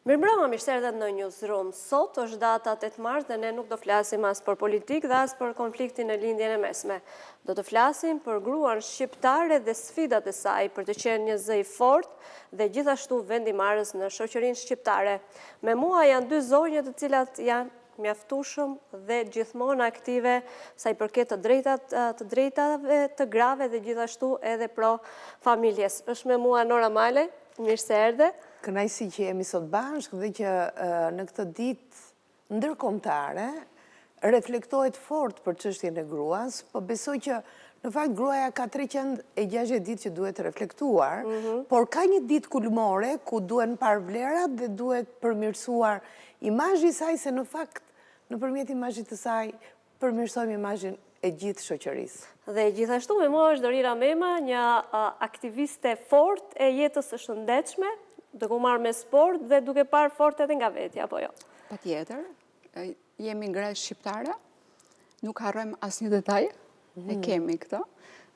Mirëmbrëma, mirë se erdhët në Newsroom. Sot është data 8 mars dhe ne nuk do flasim as për politikë dhe as për konfliktin në lindjen e mesme. Do të flasim për gruan shqiptare dhe sfidat e saj për të qenë një zë i fortë dhe gjithashtu vendimarrës në shoqërinë shqiptare. Me mua janë dy zonjë të cilat janë mjaftueshëm dhe gjithmonë aktive sa i përket të drejtave të grave dhe gjithashtu edhe pro familjes. Është me mua Nora Malej, mirë se erdhe. Kënaqësi që jemi sot bashkë dhe që në këtë ditë ndërkombëtare reflektohet fort për çështjen e gruas, po besoj që në fakt gruaja ka 360 ditë që duhet reflektuar, por ka një ditë kulmore ku duhen parë vlerat dhe duhet përmirësuar imazhi i saj, se në fakt nëpërmjet imazhit të saj përmirësojmë imazhin e gjithë shoqërisë. Dhe gjithashtu me mua është Dorira Mema, një aktiviste fort e jetës së shëndetshme, duke u marrë me sport dhe duke parë fort edhe nga vetja, apo jo? Patjetër, jemi ngre shqiptare, nuk harrojmë asnjë detaj, e kemi këtë.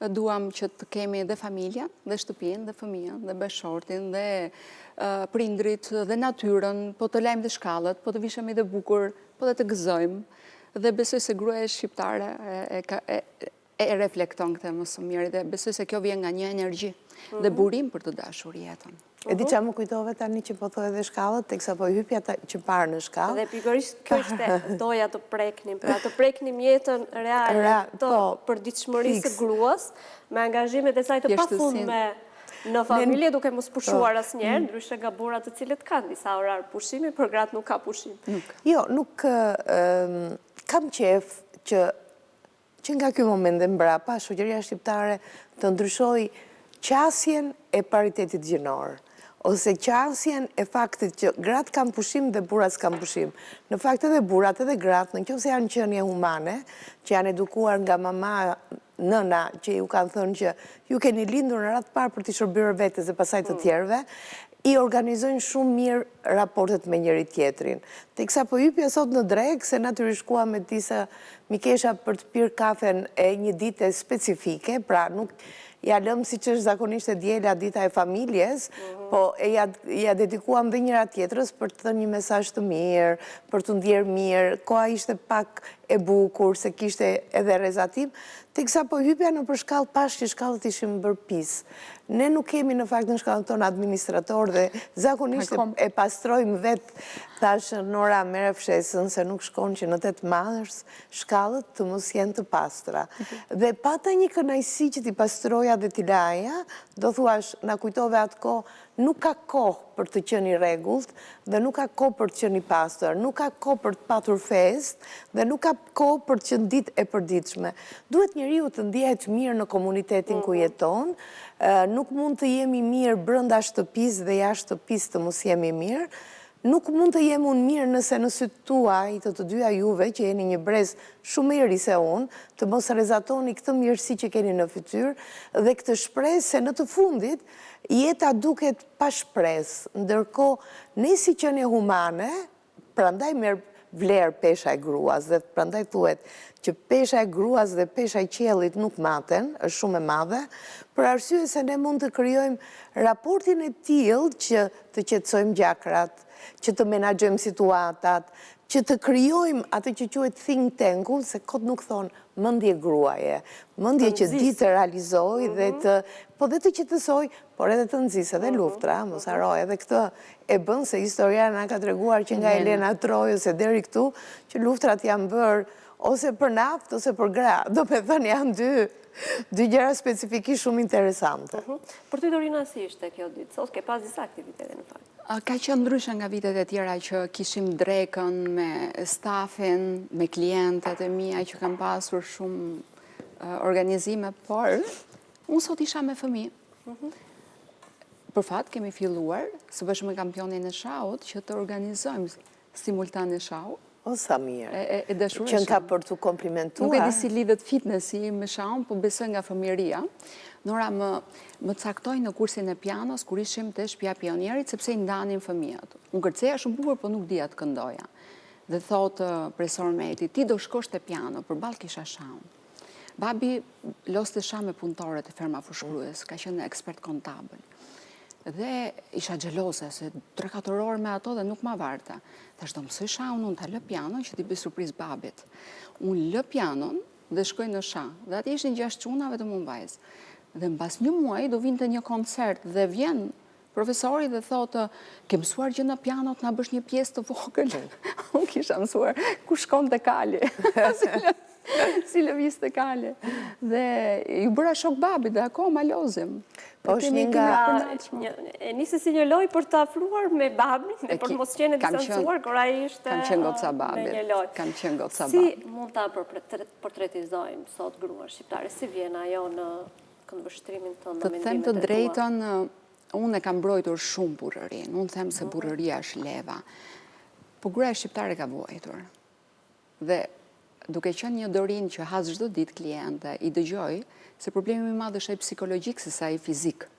Duam që të kemi dhe familjen, dhe shtëpinë, dhe fëmijën, dhe bashortin, dhe prindrit, dhe natyrën, po të lajmë dhe shkallët, po të vishemi dhe bukur, po dhe të gëzojmë. Dhe besoj se gruaja shqiptare e reflekton këtë më së miri dhe besoj se kjo vjen nga një energji dhe burim për të dashur jetën. E di çfarë më kujtove tani që po thonë edhe shkallët, teksa po hypja që parë në shkallë. Dhe pikërisht kjo ishte doja të preknim, pra të preknim jetën reale të përditshmërisë së gruas, me angazhimet e saj të pafundme në familje, duke mos pushuar asnjëherë, ndryshe nga burrat të cilët kanë disa orar pushimi, por gratë nuk ka pushim. Jo, nuk kam qef që nga ky moment dhe mbrapa shoqëria shqiptare të ndryshojë qasjen e paritetit gjinor, ose qasjen e faktit që gratë kanë pushim dhe burrat s'kan pushim. Në fakt edhe burrat edhe gratë, nëse janë qenie humane, që janë edukuar nga mama, nëna, që ju kanë thënë që ju keni lindur në radhë parë për të shërbyer vetes dhe pastaj të tjerëve, i organizojnë shumë mirë raportet me njëri tjetrin. Teksa po hypja sot në drek, se natyrisht shkuam me disa mikesha për të pirë kafen e një dite specifike, pra nuk ja lëmë si që është zakonisht e djela dita e familjes, po ja dedikuam dhe njëra tjetrës për të thënë një mesazh të mirë, për të ndjerë mirë, koha ishte pak e bukur, se kishte edhe rrezatim, teksa po hypja në për shkallë pash që shkallët ishim bërë pisë. Ne nuk kemi në fakt në shkallën tonë administrator dhe zakonisht e pastrojmë vetë, thashë Nora merre fshesën se nuk shkon që në 8 mars shkallët të mos jenë të pastra. Dhe pata një kënaqësi që ti pastroja dhe ti laja, do thuash, na kujtove atë kohë, nuk ka kohë për të qenë i rregullt dhe nuk ka kohë për të qenë i pastër, nuk ka kohë për të patur fest dhe nuk ka kohë për të qenë ditë e përditshme. Duhet njeriu të ndihet mirë në komunitetin ku jeton, nuk mund të jemi mirë brenda shtëpisë dhe jashtë shtëpisë të mos jemi mirë. Nuk mund të jemi unë mirë nëse në sytë tuaj, të dyja juve, që jeni një brez shumë i ri se unë, të mos rezatoni këtë mirësi që keni në fytyrë dhe këtë shpresë se në të fundit jeta duket pa shpresë. Ndërkohë, ne si qenie humane, prandaj merr vlerë pesha e gruas dhe prandaj thuhet që pesha e gruas dhe pesha e qiellit nuk maten, është shumë e madhe, për arsye se ne mund të krijojmë raportin e tillë që të qetësojmë gjakrat, që të menaxhojmë situatat, që të krijojmë atë që quhet think tanku, se kot nuk thonë mendje gruaje, mendje që di të realizoj dhe dhe të qetësoj, por edhe të nxisë edhe luftra, mos harroj, edhe këtë e bën se historia na ka treguar që nga Elena Trojës e deri këtu, që luftrat janë bërë ose për naftë ose për gra. Do me thënë janë dy gjëra specifikisht shumë interesante. Për ty Dorina si ishte kjo ditë? Sot ke pas disa aktivitete në fakt. Ka qenë ndryshe nga vitet e tjera që kishim drekën me stafin, me klientët e mia që kanë pasur shumë organizime, por unë sot isha me fëmijë. Për fat kemi filluar, së bashku me kampionin e shaut, që të organizojmë simultan e shau. O, sa mirë. E dashur që ka për të komplimentuar. Nuk e di si lidhet fitnessi me shaun, po besoj nga fëmijëria. Nora më caktoi në kursin e pianos kur ishim te shtëpia pionierit sepse i ndanin fëmijët. Unë kërceja shumë bukur, po nuk dija të këndoja. Dhe thotë profesor Meti, ti do shkosh te piano, përballë kisha shaun. Babi loste shah me punëtorët e ferma fushkrues, ka qenë ekspert kontabël. Dhe isha xheloze se 3-4 orë me ato dhe nuk ma varta. Tash do mësoj sha, unë ta lë pianon që t'i bëj surprizë babit. Unë lë pianon dhe shkoj në sha. Dhe aty ishin 6 çuna vetëm unë vajzë. Dhe mbas 1 muaji do vinte një koncert dhe vjen profesori dhe thotë, ke mësuar gjë në piano të na bësh një pjesë të vogël. Unë kisha mësuar ku shkon të kali. Si lëviz të kale. Dhe ju bëra shok babit dhe akoma lozim. Po është një nga... E nisi si një loj për të afruar me babin dhe për mos qenë distancuar, kur ai ishte kam qenë goca babit. me një loj. Kam qenë goca babit. Si mund ta portretizojmë sot gruan shqiptare? Si vjen ajo në këndvështrimin tonë, në Të mendimet them të e tua? drejtën, unë e kam mbrojtur shumë burërin. Unë them se burëria është leva. Po gruaja shqiptare ka vuajtur. Dhe duke qenë një Dorin që has çdo ditë kliente, i dëgjoj se problemi më i madh është ai psikologjik se sa ai fizik.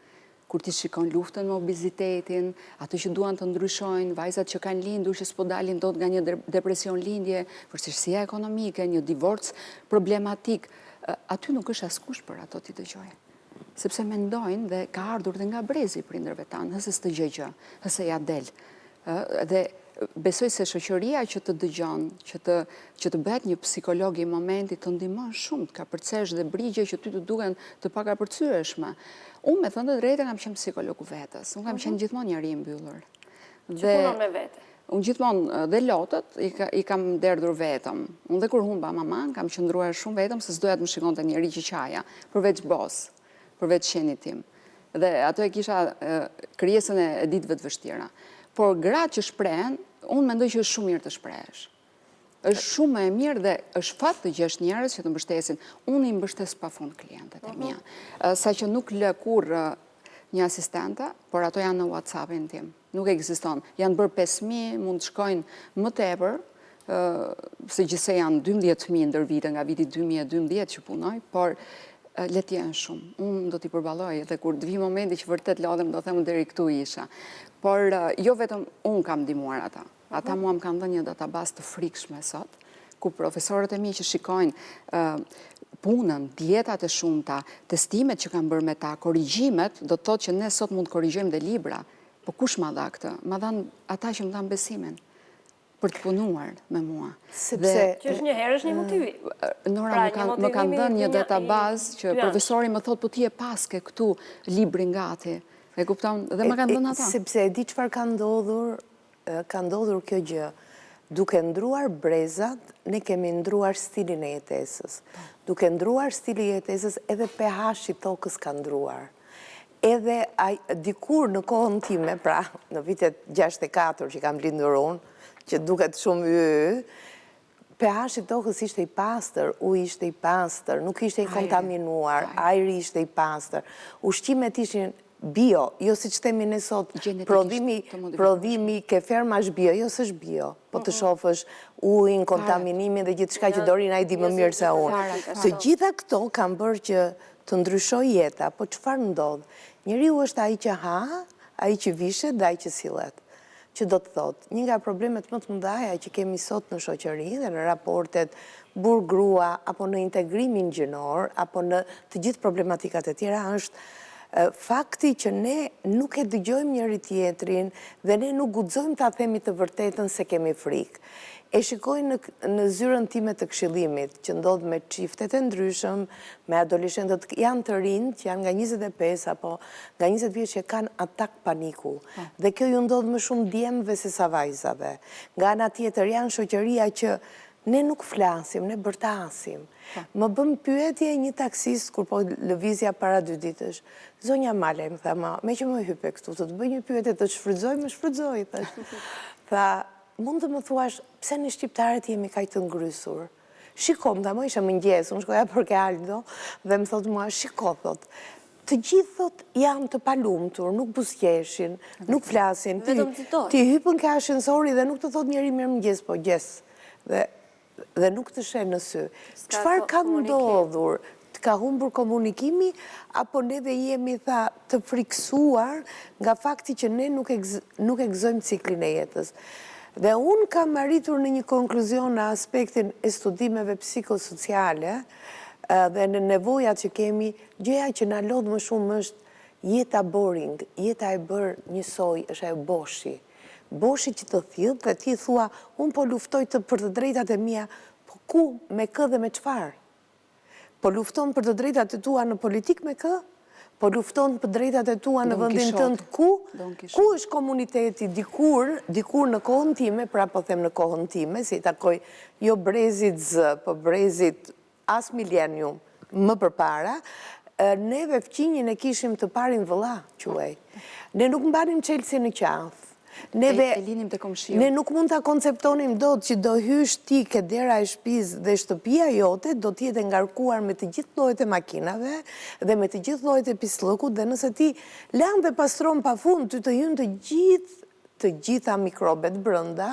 Kur ti shikon luftën me obezitetin, ato që duan të ndryshojnë, vajzat që kanë lindur që s'po dalin dot nga një depresion lindje, vështirësia ekonomike, një divorc problematik, aty nuk është askush për ato ti dëgjoj. Sepse mendojnë dhe ka ardhur dhe nga brezi prindërve tanë, hëse s'të gjë gjë, hëse ja del. Dhe besoj se shoqëria që të dëgjon, që të bëhet një psikolog i momentit të ndihmon shumë, të ka përcesh dhe brigje që ty të duken të pakapërcyeshme. Unë me thënë të drejtë kam qenë psikolog vetës, unë kam qenë gjithmonë njeri i mbyllur. Që punon me vete. Unë gjithmonë dhe lotët i kam derdhur vetëm. Unë dhe kur humba maman, kam qëndruar shumë vetëm se s'doja të më shikonte njeri që qaja, përveç bos, përveç qenit tim. Dhe ato e kisha krijesën e ditëve të vështira. Por gratë që shprehen, unë mendoj që është shumë mirë të shprehesh. Është shumë e mirë dhe është fat të gjesh njerëz që të mbështesin. Unë i mbështes pafund klientët e mia. Sa që nuk lë kurrë një asistente, por ato janë në WhatsApp-in tim. Nuk ekziston. Janë bërë 5.000, mund të shkojnë më tepër, se gjithse janë 12.000 ndër vite, nga viti 2012 që punoj, por le të jenë shumë. Unë do t'i përballoj dhe kur të vi momenti që vërtet lodhem do them deri këtu isha. Por jo vetëm unë kam ndihmuar ata. Ata mua më kanë dhënë një databazë të frikshme sot, ku profesorët e mi që shikojnë punën, dietat e shumta, testimet që kanë bërë me ta, korrigjimet, do të thotë që ne sot mund të korrigjojmë dhe libra. Po kush ma dha këtë? Ma dhanë ata që më dhanë besimin për të punuar me mua. Që është një herë është një motivim. Nora më kanë dhënë një databazë që profesori më thotë po ti e paske këtu librin gati. E kupton dhe më kanë dhënë ata. Sepse e di çfarë ka ndodhur kjo gjë. Duke ndruar brezat, ne kemi ndruar stilin e jetesës. Duke ndruar stilin e jetesës, edhe pH i tokës ka ndruar. Edhe dikur në kohën time, pra në vitet 64 që kam lindur unë, që duket shumë pH i tokës ishte i pastër, uji ishte i pastër, nuk ishte i kontaminuar, ajri ishte i pastër, ushqimet ishin bio, jo si që temi ne sot, prodhimi ke ferma është bio, jo s'është bio, po të shofësh ujin, kontaminimin dhe gjithë shka që Dorina i di më mirë se unë. Të gjitha këto kam bërë që të ndryshoj jeta, po çfarë ndodh? Njeriu është ai që ha, ai që vishet dhe ai që sillet. Që do të thotë, një nga problemet më të mëdha që kemi sot në shoqëri dhe në raportet burr-grua, apo në integrimin gjinor, apo në të gjithë problematikat e tjera është fakti që ne nuk e dëgjojmë njëri tjetrin dhe ne nuk guxojmë ta themi të vërtetën se kemi frikë. E shikoj në zyrën time të këshillimit, që ndodh me çiftet e ndryshëm, me adoleshentët janë të rinj, që janë nga 25 apo nga 20 vjeç që kanë atak paniku. Dhe kjo ju ndodh më shumë djemve se sa vajzave. Nga ana tjetër janë shoqëria që ne nuk flasim, ne bërtasim. Më bëm pyetje një taksist kur po lëvizja para 2 ditësh. Zonja Male, më tha, me që më hype këtu, të bëj një pyetje të shfrytëzoj, më shfrytëzoj. Tha, mund të më thuash, pse në shqiptarët jemi kaq të ngrysur? Shikom, tha, më isha mëngjes, unë shkoja për Aldo, dhe më thotë mua, shiko, thot, të gjithë thot janë të palumtur, nuk buzëqeshin, nuk flasin. Ti hypën ke ashensori dhe nuk të thot njeri mirë mëngjes, po gjes. Dhe nuk të shenë në sy. Çfarë ka ndodhur? Të ka humbur komunikimi, apo neve jemi të friksuar nga fakti që ne nuk e gëzojmë ciklin e jetës. Dhe unë kam arritur në një konkluzion në aspektin e studimeve psikosociale dhe në nevojat që kemi, gjëja që na lodh më shumë është jeta boring, jeta e bërë njësoj, është ajo boshi. Boshi që të thjellë dhe ti thua, unë po luftoj për të drejtat e mia, po ku, me kë dhe me çfarë? Po lufton për të drejtat e tua në politik me kë? Po lufton për drejtat e tua në vendin tënd ku? Ku është komuniteti dikur në kohën time, pra po them në kohën time, si takoj jo brezit Z, po brezit as milenium më përpara, neve fqinjin e kishim të parin vëlla, quaj. Ne nuk mbanim Chelsea në qafë. Ne nuk mund të konceptonim dot që do hysh ti ke dera e shtëpis dhe shtëpia jote do t'jetë ngarkuar me të gjithë llojet e makinave dhe me të gjithë llojet e pislëkut dhe nëse ti lan dhe pastron pafund ty të hyjnë të gjitha mikrobet brenda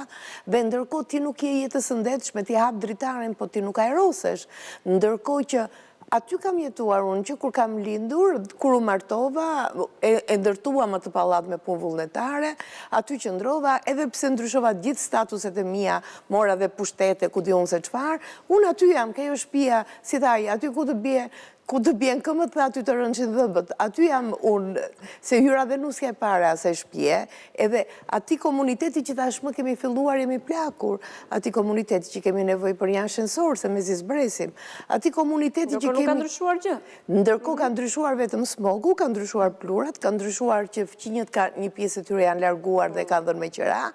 dhe ndërkohë ti nuk je jetës së ndetshme, ti hap dritaren, po ti nuk aerosesh. Ndërkohë që aty kam jetuar unë që kur kam lindur, kur u martova, e ndërtuam atë pallat me punë vullnetare, aty që ndrova, edhe pse ndryshova gjithë statuset e mia, mora dhe pushtete, ku di unë se çfarë, unë aty jam, kjo shtëpia, si thaj, aty ku të bjen këmët dhe aty të rënqin dhëmbët. Aty jam unë, se hyra dhe nusja e para asaj shtëpie, edhe ati komuniteti që tashmë kemi filluar jemi plakur, ati komuniteti që kemi nevojë për janë shensor, se me zisbresim, ati komuniteti që kemi... Nuk ka ndryshuar gjë. Ndërkohë ka ndryshuar vetëm smogu, ka ndryshuar plurat, ka ndryshuar që fqinjët një pjesë e tyre janë larguar dhe ka dhënë me qira,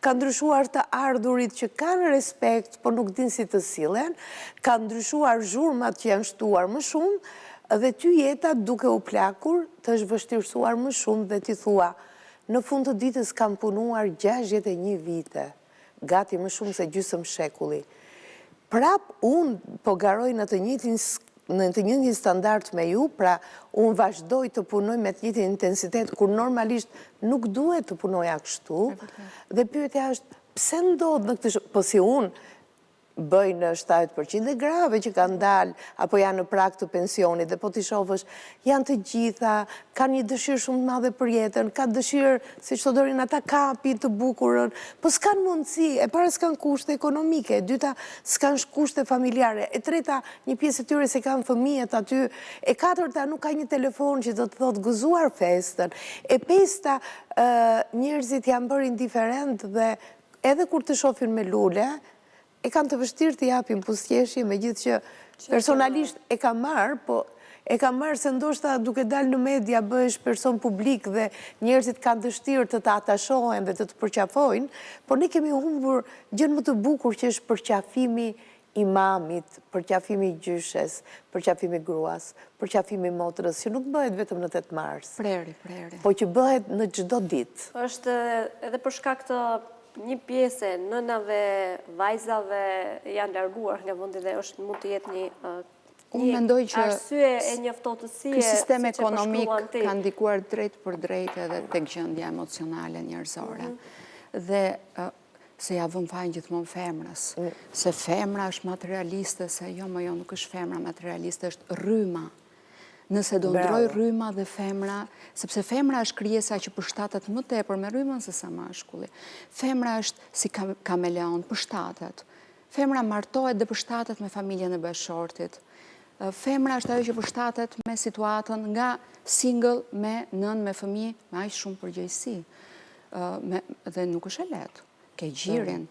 ka ndryshuar të ardhurit që kanë respekt, por nuk din si të sillen, ka ndryshuar zhurmat që janë shtuar më shumë, dhe ty jeta duke u plakur të është vështirësuar më shumë dhe ti thua, në fund të ditës kam punuar 61 vite, gati më shumë se gjysmë shekulli. Prap unë po garoj në të njëjtin standard me ju, pra unë vazhdoj të punoj me të njëjtin intensitet, kur normalisht nuk duhet të punoja kështu, dhe pyetja është, pse ndodh në këtë po si unë, bëj në 70% e grave që kanë dalë, apo janë në prag të pensionit, dhe po t'i shohësh, janë të gjitha, kanë një dëshirë shumë të madhe për jetën, ka dëshirë, si që të dorin ata kapi të bukurën, po s'kanë mundësi, e para s'kanë kushte ekonomike, e dyta s'kanë kushte familjare, e treta një pjesë e tyre se kanë fëmijët aty, e katërta nuk ka një telefon që do të thotë gëzuar festën, e pesta njerëzit janë bërë indiferent dhe edhe kur të shohin me lule, e kanë të vështirë të japin pushtjeshje, me gjithë që personalisht e ka marë, po e ka marë se ndoshta duke dalë në media bëhesh person publik dhe njerëzit kanë dështirë të të atashohen dhe të të përqafojnë, por ne kemi humbur gjën më të bukur që është përqafimi i mamit, përqafimi i gjyshes, përqafimi i gruas, përqafimi i motrës, që nuk bëhet vetëm në 8 mars. Preri. Po që bëhet në çdo ditë. Është edhe për shkak të një pjesë nënave, vajzave janë larguar nga vendi dhe është mund të jetë një arsye e njoftotësie. Ky sistem ekonomik ka ndikuar drejt për drejt edhe tek gjendja emocionale njerëzore. Dhe se ja vëm fajin gjithmonë femrës, se femra është materialiste, se jo nuk është femra materialiste, është rryma. Nëse do ndroj rryma dhe femra, sepse femra është krijesa që përshtatet më tepër me rrymën se sa mashkulli. Femra është si kameleon, përshtatet. Femra martohet dhe përshtatet me familjen e bashortit. Femra është ajo që përshtatet me situatën nga single me nën me fëmijë, me aq shumë përgjegjësi. Dhe nuk është e lehtë. Ke gjirin,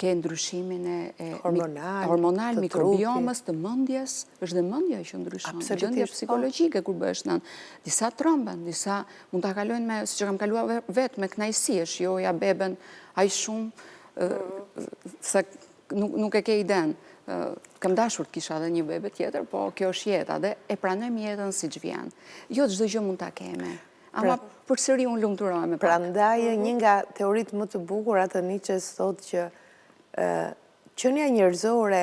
ke ndryshimin e hormonal, mikrobiomës, të mendjes, është dhe mendja që ndryshon, gjendja psikologjike kur bëhesh nën. Disa tromben, disa mund ta kalojnë me, siç kam kaluar vetë me kënaqësi, e shijoja beben aq shumë se nuk e ke iden. Kam dashur të kisha edhe një bebe tjetër, po kjo është jeta dhe e pranojmë jetën siç vjen. Jo çdo gjë mund ta keme. Ama përsëri unë lumturohem. Prandaj një nga teoritë më të bukura të Nietzsches thotë që qenia njerëzore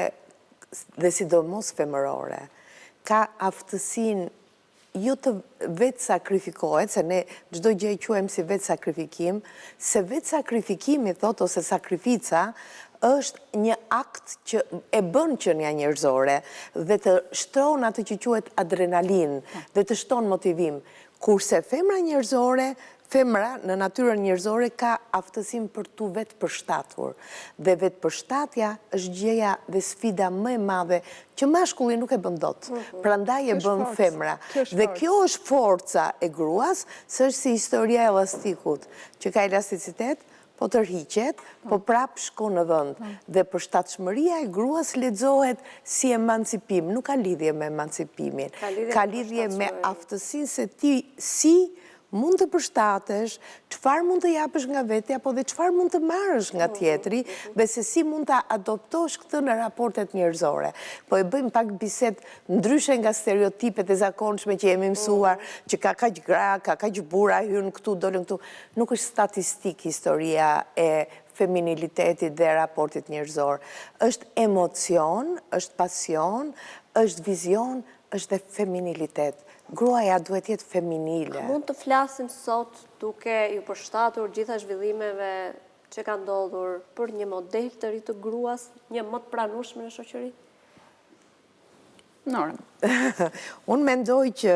dhe sidomos femërore ka aftësinë jo të vetë sakrifikohet, se ne çdo gjë e quajmë si vetë sakrifikim, se vetë sakrifikimi thotë ose sakrifica është një akt që e bën qenia njerëzore dhe të shtron atë që quhet adrenalin dhe të shton motivim. Kurse femra njerëzore Femra në natyrën njerëzore ka aftësinë për tu vetë përshtatur. Dhe vetë përshtatja është gjëja dhe sfida më e madhe që mashkulli nuk e bën dot. Prandaj e bën femra. Dhe kjo është forca e gruas, se është si historia e elastikut, që ka elasticitet, po tërhiqet, po prap shkon në vend. Dhe përshtatshmëria e gruas lexohet si emancipim, nuk ka lidhje me emancipimin. Ka lidhje me aftësinë se ti si mund të përshtatesh, çfarë mund të japësh nga vetja, po dhe çfarë mund të marrësh nga tjetri, dhe se si mund të adoptosh këtë në raportet njerëzore. Po e bëjmë pak bisedë ndryshe nga stereotipet e zakonshme që jemi mësuar, që ka kaq gra, ka kaq burra, hyn këtu, dolën këtu. Nuk është statistik historia e feminilitetit dhe raportit njerëzor. Është emocion, është pasion, është vizion, është dhe feminilitet. Gruaja duhet jetë feminile. Mund të flasim sot duke ju përshtatur gjitha zhvillimeve që ka ndodhur për një model të ri të gruas, një më të pranueshme në shoqëri? Norën. Unë mendoj që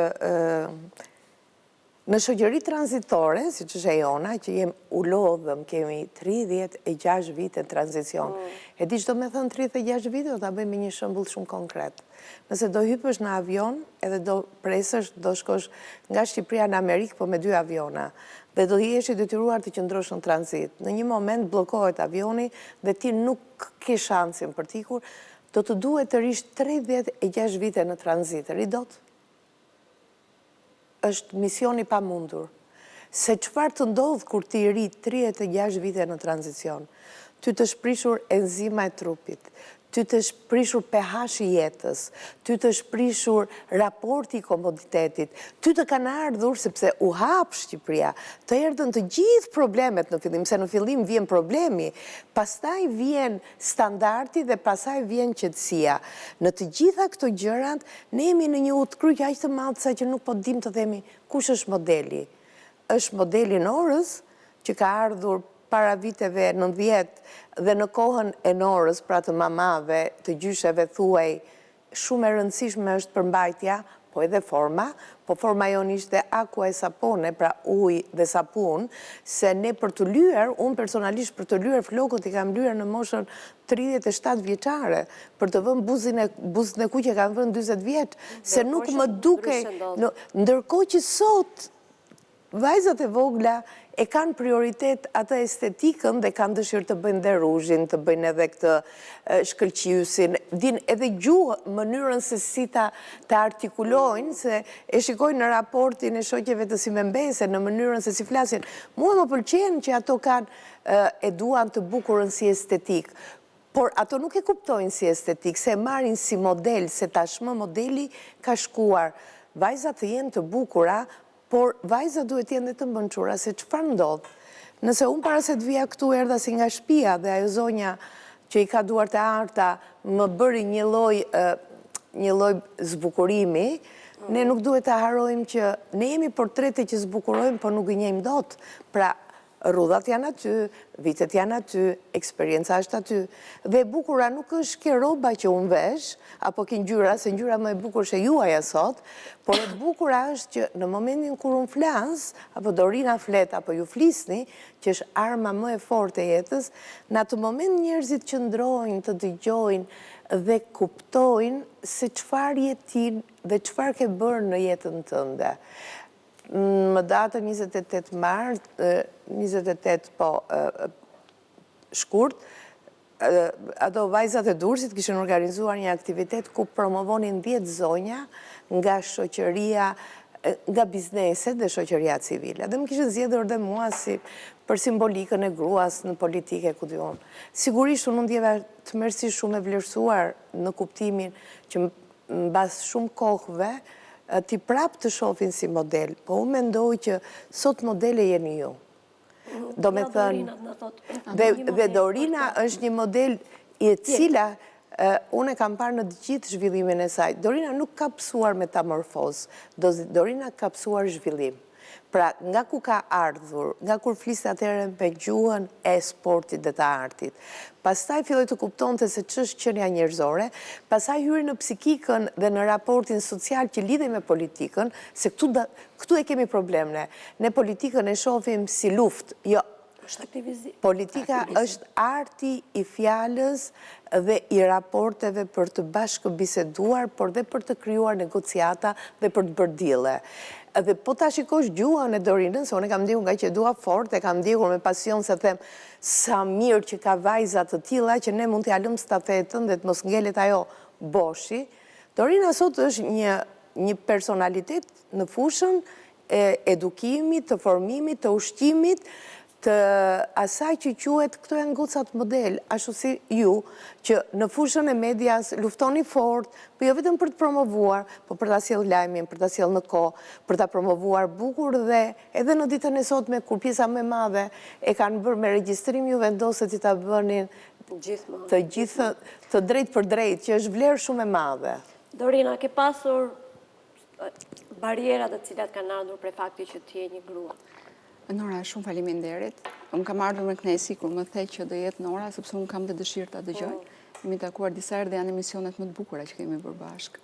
në shoqëri tranzitore, si që është e jona, që jem u lodhëm, kemi 36 vite tranzicion. E di që do me thënë 36 vite, do të bëjmë një shembull shumë konkret. Nëse do hypësh në avion, edhe do presësh, do shkosh nga Shqipëria në Amerikë, po me 2 aviona, dhe do jesh i detyruar të qëndrosh në tranzit. Në një moment bllokohet avioni dhe ti nuk ke shansin për t'ikur, do të duhet të rish 36 vite në tranzit. Ridot? Është misioni pa mundur. Se çfarë të ndodh kur ti ri 36 vite në tranzicion? Ty të shprishur enzima e trupit, ty të shprishur pH i jetës, ty të shprishur raporti i komoditetit, ty të kanë ardhur, sepse u hap Shqipëria, të erdhën të gjithë problemet në fillim, se në fillim vjen problemi, pastaj vjen standardi dhe pastaj vjen qetësia. Në të gjitha këto gjërat, ne jemi në një utkrujt aq të madh sa që nuk po dim të themi kush është modeli. Është modeli Norës, që ka ardhur para viteve 90 dhe në kohën e Norës, pra të mamave, të gjysheve thuaj, shumë e rëndësishme është përmbajtja, po edhe forma, po forma jonë ishte aqua e sapone, pra ujë dhe sapun, se ne për të lyer, unë personalisht për të lyer flokët i kam lyer në moshën 37 vjeçare, për të vënë buzën e kuqe kanë vënë 40 vjeç, se nuk më duke, ndërkohë që sot vajzat e vogla e kanë prioritet atë estetikën dhe kanë dëshirë të bëjnë dhe ruzhin, të bëjnë edhe këtë shkëlqyusin, din edhe gjuhë, mënyrën se si ta artikulojnë, se e shikojnë në raportin e shoqeve të Simenbese, në mënyrën se si flasin. Mua më pëlqen që ato kanë e duan të bukurën si estetik, por ato nuk e kuptojnë si estetik, se marrin si model, se tashmë modeli ka shkuar. Vajzat të jenë të bukura, por vajza duhet jenë dhe të mbënqura, se çfarë ndodh? Nëse unë para se të vija këtu erdha si nga shtëpia dhe ajo zonja që i ka duart e arta më bëri një lloj zbukurimi, ne nuk duhet të harrojmë që ne jemi portrete që zbukurojmë, por nuk gënjejmë dot. Pra, rrudhat janë aty, vitet janë aty, eksperienca është aty. Dhe bukura nuk është kjo rroba që unë vesh, apo kjo ngjyra, se ngjyra më e bukur është e juaja sot, por e bukura është që në momentin kur unë flas, apo Dorina flet, apo ju flisni, që është arma më e fortë e jetës, në atë moment njerëzit qëndrojnë të dëgjojnë dhe kuptojnë se çfarë jetin dhe çfarë ke bërë në jetën tënde. Më datën 28 mart, 28 shkurt, ato vajzat e Durrësit kishin organizuar një aktivitet ku promovonin 10 zonja nga shoqëria, nga bizneset dhe shoqëria civile. Dhe më kishin zgjedhur dhe mua si për simbolikën e gruas në politike ku diun. Sigurisht unë ndjeva tmerrësisht shumë e vlerësuar në kuptimin që mbas shumë kohëve ti prap të shohin si model, po unë mendoj që sot modele jeni ju. Do me thënë, dhe Dorina është një model i cila unë e kam parë në gjithë zhvillimin e saj. Dorina nuk ka pësuar metamorfoz, Dorina ka pësuar zhvillim. Pra, nga ku ka ardhur, nga kur fliste atëherë me gjuhën e sportit dhe të artit. Pastaj filloi të kuptonte se ç'është qenia njerëzore, pastaj hyri në psikikën dhe në raportin social që lidhej me politikën, se këtu e kemi problem ne. Ne politikën e shohim si luftë, jo. Politika është arti i fjalës dhe i raporteve për të bashkëbiseduar, por dhe për të krijuar negociata dhe për të bërë dille. Dhe po ta shikosh gjuhën e Dorinën, se unë kam ndjekur nga që dua fort, e kam ndjekur me pasion se them sa mirë që ka vajza të tilla që ne mund t'ja lëmë stafetën dhe të mos ngelet ajo boshi. Dorina sot është një personalitet në fushën e edukimit, të formimit, të ushqimit, të asaj që quhet këto janë gocat model, ashtu si ju, që në fushën e medias luftoni fort, po jo vetëm për të promovuar, po për ta sjellë lajmin, për ta sjellë në kohë, për ta promovuar bukur dhe edhe në ditën e sotme kur pjesa më e madhe e kanë bërë me regjistrim ju vendoset që ta bënin të gjithë të drejt për drejt, që është vlerë shumë e madhe. Dorina, ke pasur barierat të cilat kanë ardhur prej faktit që ti je një grua? Nora, shumë faleminderit. Unë kam ardhur me kënaqësi kur më the që do jetë Nora, sepse unë kam dhe dëshirë ta dëgjoj. Kemi takuar disa herë dhe janë emisionet më të bukura që kemi bërë bashkë.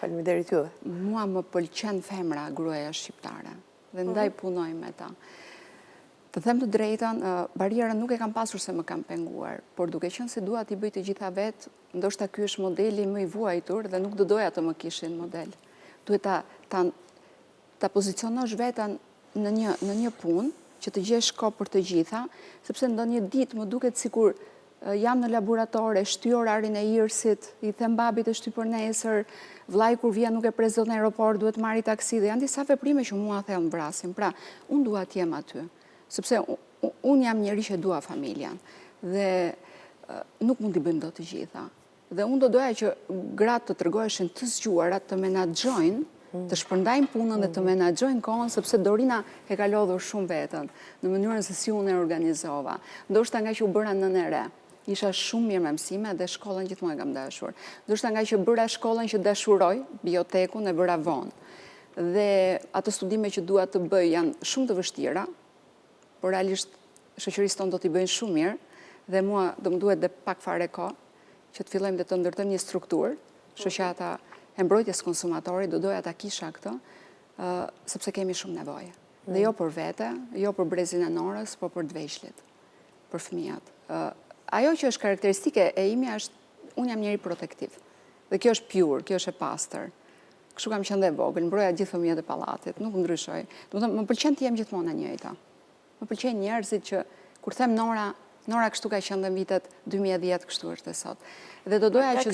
Faleminderit juve. Mua më pëlqen femra gruaja shqiptare dhe ndaj punoj me ta. Të them të drejtën, barierën nuk e kam pasur se më kam penguar, por duke qenë se dua t'i bëj të gjitha vetë, ndoshta ky është modeli më i vuajtur dhe nuk do doja të më kishin model. Duhet ta pozicionosh veten në një punë që të gjesh kohë për të gjitha, sepse ndonjë ditë më duket sikur jam në laborator, e shtyj orarin e irsit, i them babit të shtyj për nesër, vllai kur vjen nuk e prezon në aeroport, duhet marri taksi dhe janë disa veprime që mua thellë vrasin. Pra, unë dua të jem aty, sepse unë jam njeri që dua familjen dhe nuk mund t'i bëjmë dot të gjitha. Dhe unë do doja që gratë të tregoheshin të zgjuarat të menaxhojnë, të shpërndajnë punën dhe të menaxhojnë kohën, sepse Dorina e ka lodhur shumë veten në mënyrën se si unë e organizova. Ndoshta nga që u bëra nënë e re, isha shumë mirë me mësime dhe shkollën gjithmonë kam dashur. Ndoshta nga që bëra shkollën që dashuroj, biotekun e bëra vonë. Dhe ato studime që dua të bëj janë shumë të vështira, por realisht shoqërisë tonë do t'i bëjnë shumë mirë dhe mua do më duhet dhe pak fare kohë që të fillojmë dhe të ndërtojmë një strukturë, shoqata e mbrojtjes konsumatorit, do doja ta kisha këtë, sepse kemi shumë nevojë. Dhe jo për vete, jo për brezin e Norës, po për të vegjëlit, për fëmijat. Ajo që është karakteristike e imja është, unë jam njeri protektiv. Dhe kjo është pure, kjo është e pastër. Kështu kam qenë dhe vogël, mbroja gjithë fëmijët e pallatit, nuk ndryshoj. Domethënë, më pëlqen të jem gjithmonë e njëjta. Më pëlqejnë njerëzit që kur them Nora kështu ka qenë në vitet 2010, kështu është e sot. Dhe do doja që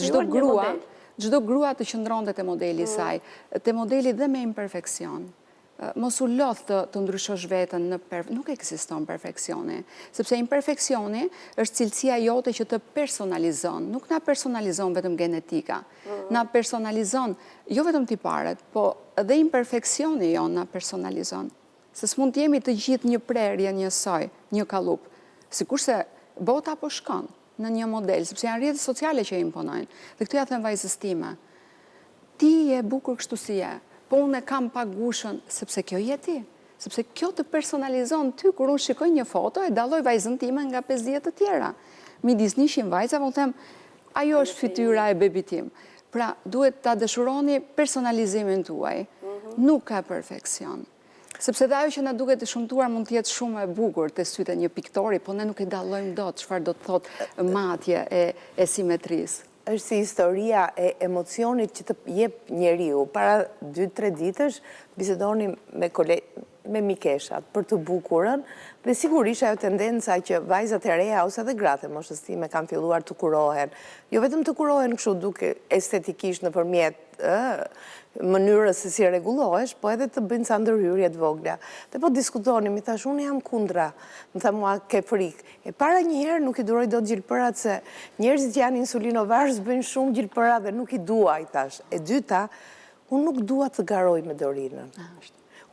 çdo grua të qëndronte te modeli i saj, te modeli dhe me imperfeksion. Mos u lodh të ndryshosh veten nuk ekziston perfeksioni, sepse imperfeksioni është cilësia jote që të personalizon, nuk na personalizon vetëm genetika. Na personalizon jo vetëm tiparet, po edhe imperfeksioni jon na personalizon. Se s'mund të jemi të gjithë një prerje, një soj, një kallup. Sikurse bota po shkon në një model, sepse janë rrjetet sociale që imponojnë. Dhe këtu ja them vajzës time, ti je bukur kështu si je, po unë e kam pak gushën, sepse kjo je ti. Sepse kjo të personalizon ty, kur unë shikoj një foto, e dalloj vajzën time nga 50 të tjera. Midis 100 vajzave, unë them, ajo është fytyra e bebit tim. Pra, duhet ta dëshironi personalizimin tuaj. Nuk ka perfeksion. Sepse dhe ajo që na duket të shumtuar mund të jetë shumë e bukur të sytë e një piktori, po ne nuk e dallojmë dot çfarë do të thotë matja e simetrisë. Është si historia e emocionit që të jep njeriu. Para 2-3 ditësh bisedonim me mikeshat për të bukurën dhe sigurisht ajo tendenca që vajzat e reja ose edhe gratë e moshës time kanë filluar të kurohen. Jo vetëm të kurohen kështu duke estetikisht nëpërmjet mënyrës se si rregullohesh, po edhe të bëjnë ca ndërhyrje të vogla. Dhe po diskutonim, mi thash, unë jam kundra. Më tha mua, ke frikë. E para një herë nuk i duroj dot gjilpërat se njerëzit janë insulinovarës, bëjnë shumë gjilpëra dhe nuk i dua, i thash. E dyta, unë nuk dua të garoj me Dorinën.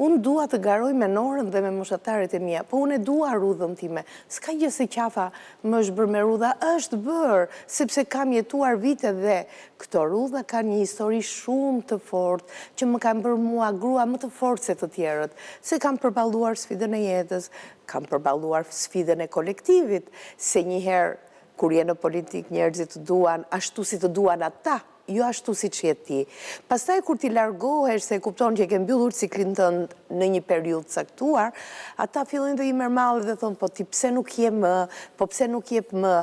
unë dua të garoj me Norën dhe me moshatarët e mia, po unë e dua rrudhën time. S'ka gjë se qafa më është bërë me rrudha, është bërë, sepse kam jetuar vite dhe këto rrudha kanë një histori shumë të fortë, që më kanë bërë mua grua më të fortë se të tjerët, se kam përballuar sfidën e jetës, kam përballuar sfidën e kolektivit, se njëherë kur je në politik njerëzit të duan ashtu si të duan ata, jo ashtu si që je ti. Pastaj kur ti largohesh se kupton që e ke mbyllur ciklin tënd në një periudhë caktuar, ata fillojnë të i merrmallin dhe thonë, po ti pse nuk je më, po pse nuk jep më.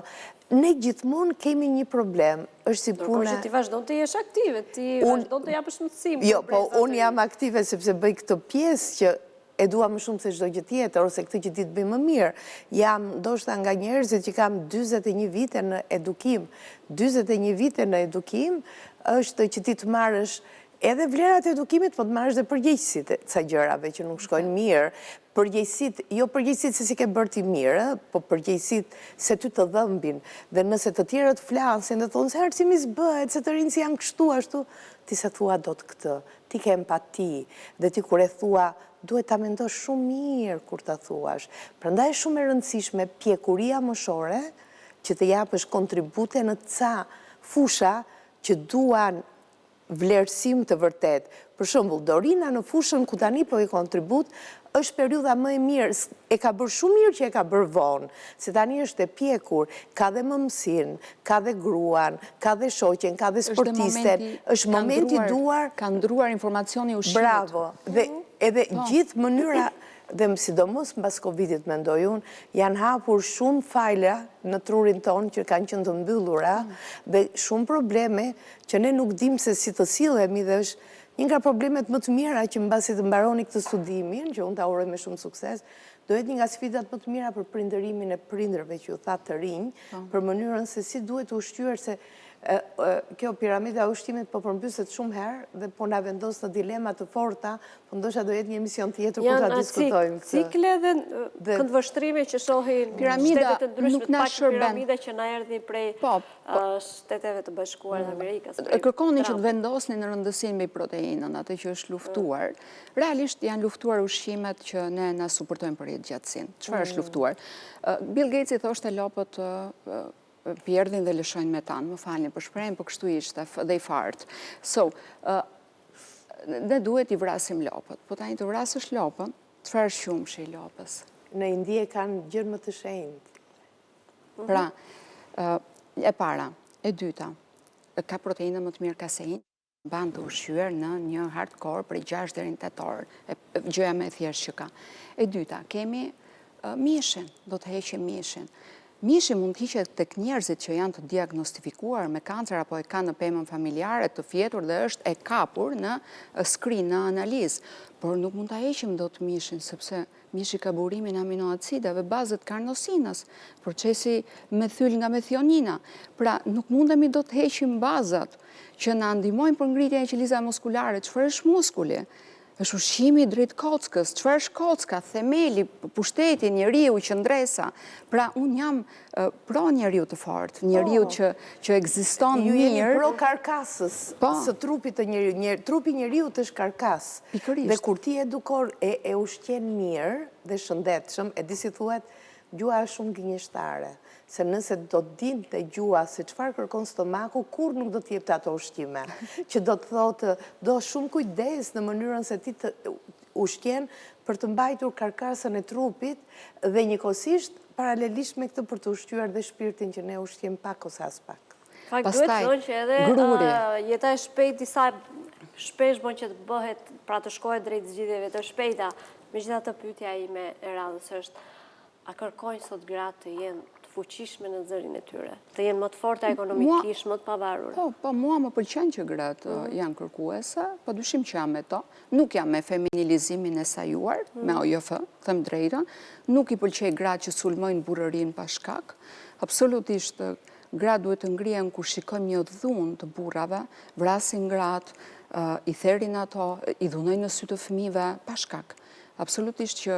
Ne gjithmonë kemi një problem, është si puna... Por që ti vazhdon të jesh aktive, ti vazhdon të japësh mundësim. Jo, po unë jam aktive sepse bëj këtë pjesë që e dua më shumë se çdo gjë tjetër, ose këtë që ti të bëj më mirë. Jam ndoshta nga njerëzit që kam 41 vite në edukim. 41 vite në edukim është që ti të marrësh edhe vlerat e edukimit, po të marrësh dhe përgjegjësitë e ca gjërave që nuk shkojnë mirë. Përgjegjësitë, jo përgjegjësitë se si ke bërë ti mirë, po përgjegjësitë se ty të dhëmbin. Dhe nëse të tjerët flasin dhe thonë se arsimis bëhet, se të rinjt janë kështu ashtu, ti se thua do të këtë, ti ke empati, dhe ti kur e thua duhet ta mendosh shumë mirë kur ta thuash. Prandaj është shumë e rëndësishme pjekuria moshore që të japësh kontribute në ca fusha që duan vlerësim të vërtet. Për shembull, Dorina në fushën ku tani po i kontribut, është periudha më e mirë, e ka bërë shumë mirë që e ka bërë vonë, se tani është e pjekur, ka dhe mëmësin, ka dhe gruan, ka dhe shoqen, ka dhe sportisten, është momenti duar... Ka ndruar informacioni ushqimit. Bravo, dhe edhe gjithë mënyra, dhe sidomos mbas Covidit mendoj unë, janë hapur shumë fajla në trurin tonë që kanë qenë të mbyllura, dhe shumë probleme që ne nuk dim se si të sillemi dhe është një nga problemet më të mira që mbasi të mbaroni këtë studimin, që unë ta uroj me shumë sukses, do jetë një nga sfidat më të mira për prindërimin e prindërve që ju tha të rinj, për mënyrën se si duhet të ushqyer, se kjo piramida e ushqimit po përmbyset shumë herë dhe po na vendos në dilema të forta, po ndoshta do jetë një emision tjetër ku ta diskutojmë këtë. Cikle dhe këndvështrime që shohin shtetet e ndryshme, pak piramida që na erdhi prej Shteteve të Bashkuara të Amerikës. Kërkoni që të vendosni në rëndësinë mbi proteinën, atë që është luftuar. Realisht janë luftuar ushqimet që ne na suportojmë për jetëgjatësinë. Çfarë është luftuar? Bill Gates i thoshte lopët pjerdhin dhe lëshojnë metan. Më falni për shprehjen, po kështu ishte, they fart. So, ne duhet i vrasim lopët. Po tani të vrasësh lopën, çfarë është qumshi i lopës? Në Indi e kanë gjërmë të shenjtë. Pra, e para, e dyta, ka proteina më të mirë kasein, ban të ushqyer në një hardcore për 6 deri në 8 orë, gjëja më e thjeshtë që ka. E dyta, kemi mishin, do të heqim mishin. Mishi mund të hiqet tek njerëzit që janë të diagnostifikuar me kancer apo e kanë në pemën familjare të fjetur dhe është e kapur në screen, në analizë. Por nuk mund ta heqim dot mishin, sepse mishi ka burimin aminoacidave, bazët karnosinës, procesi methyl nga methionina. Pra, nuk mundemi do të heqim bazat që na ndihmojnë për ngritjen e qelizave muskulare. Çfarë është muskuli? Është ushqimi drejt kockës. Çfarë është kocka? Themeli, pushteti, njeriu, qëndresa. Pra, unë jam pro njeriu të fortë, njeriu që ekziston mirë. Ju jeni pro karkasës, së trupit të njeriu. Trupi njeriu është karkas. Pikërisht. Dhe kur ti edukor e ushqen mirë dhe shëndetshëm, e di si thuhet, gjua është shumë gënjeshtare. Se nëse do të dinte gjua se çfarë kërkon stomaku, kur nuk do të jepte ato ushqime. Që do të thotë, do shumë kujdes në mënyrën se ti të ushqen për të mbajtur karkasën e trupit dhe njëkohësisht paralelisht me këtë për të ushqyer dhe shpirtin që ne ushqem pak ose as pak. Fakt duhet thonë që edhe jeta e shpejt disa shpesh bën që të bëhet, pra të shkohet drejt zgjidhjeve të shpejta. Megjithatë pyetja ime e radhës është, a kërkojnë sot gratë të jenë të fuqishme në zërin e tyre, të jenë më të forta ekonomikisht, më të pavarura? Po, mua më pëlqen që gratë janë kërkuese, po dyshim që jam me to. Nuk jam me feminilizimin e sajuar, me OJF, them drejtën, nuk i pëlqej gratë që sulmojnë burrërinë pa shkak. Absolutisht, gratë duhet të ngrihen kur shikojmë një dhunë të burrave, vrasin gratë, i therin ato, i dhunojnë në sy të fëmijëve pa shkak. Absolutisht që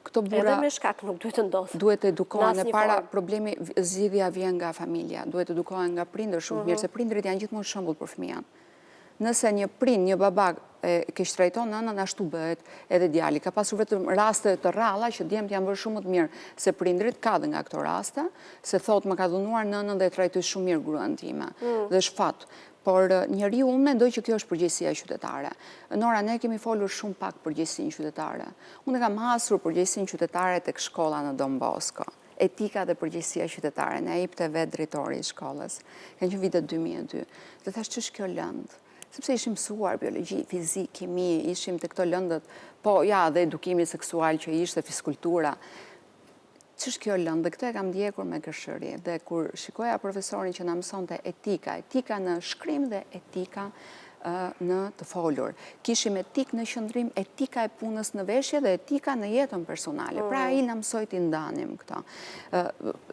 këto burra... Edhe me shkak nuk duhet të ndodhë. Duhet edukohen, e para problemi zgjidhja vjen nga familja, duhet edukohen nga prindër shumë mirë, se prindrit janë gjithmonë shembull për fëmijën. Nëse një prind, një baba ke shtrajton nënën, ashtu bëhet edhe djali. Ka pasur vetëm raste të rralla që djemtë janë bërë shumë më të mirë se prindrit, ka dhe nga këto raste, se thot më ka dhunuar nënën dhe trajtoj shumë mirë gruan time. Dhe është fat. Por njeriu unë mendoj që kjo është përgjegjësia qytetare. Nora, ne kemi folur shumë pak përgjegjësinë qytetare. Unë kam hasur përgjegjësinë qytetare tek shkolla në Don Bosco. Etika dhe përgjegjësia qytetare, ne jepte vetë drejtori i shkollës. Kanë qenë vitet 2002. Dhe thash ç'është kjo lëndë? Sepse ishim mësuar biologji, fizik, kimi, ishim të këto lëndët, po ja dhe edukimi seksual që ishte, fiskultura. Ç'është kjo lëndë? Dhe këtë e kam ndjekur me gërshëri. Dhe kur shikoja profesorin që na mësonte etika në shkrim dhe etika në të folur. Kishim etik në qëndrim, etika e punës në veshje dhe etika në jetën personale. Pra ai na mësoi të ndanim këto.